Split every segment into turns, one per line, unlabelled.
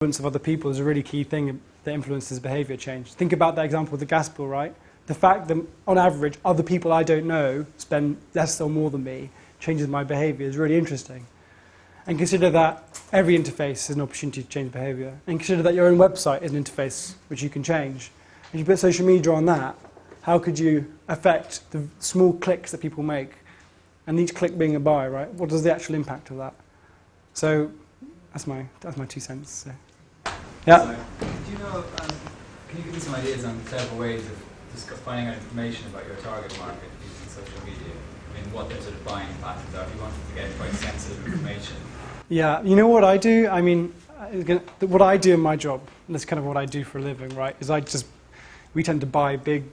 influence of other people is a really key thing that influences behaviour change. Think about that example with the gas bill, right? The fact that, on average, other people I don't know spend less or more than me changes my behaviour is really interesting. And consider that every interface is an opportunity to change behaviour. And consider that your own website is an interface which you can change. If you put social media on that, how could you affect the small clicks that people make? And each click being a buy, right? What is the actual impact of that? So that's my 2 cents. So. Yeah.
So, do you know? Can you give me some ideas on clever ways of just finding out information about your target market using social media? I mean, what their sort of buying patterns are. If you wanted to get quite sensitive information.
Yeah, you know what I do? I mean, what I do in my job, and that's kind of what I do for a living, right? Is we tend to buy big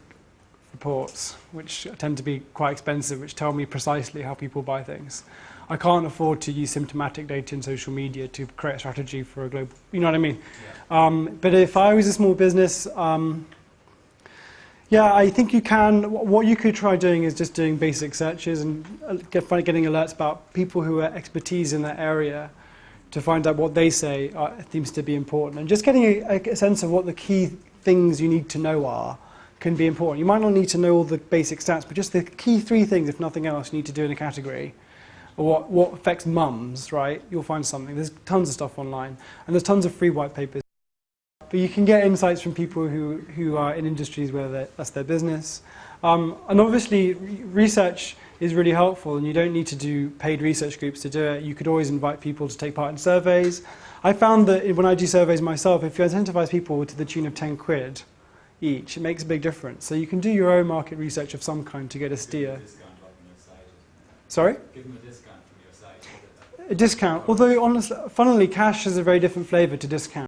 reports, which tend to be quite expensive, which tell me precisely how people buy things. I can't afford to use symptomatic data in social media to create a strategy for a global, you know what I mean? Yeah. But if I was a small business, yeah, I think you can. What you could try doing is just doing basic searches and getting alerts about people who are expertise in that area to find out what they say seems to be important. And just getting a sense of what the key things you need to know are can be important. You might not need to know all the basic stats, but just the key 3 things, if nothing else, you need to do in a category. Or what affects mums, right? You'll find something. There's tons of stuff online. And there's tons of free white papers. But you can get insights from people who are in industries where that's their business. And obviously, research is really helpful, and you don't need to do paid research groups to do it. You could always invite people to take part in surveys. I found that when I do surveys myself, if you incentivize people to the tune of 10 quid each, it makes a big difference. So you can do your own market research of some kind to get a steer. Sorry?
Give them a discount from your site.
A discount, although honestly, funnily, cash has a very different flavour to discount.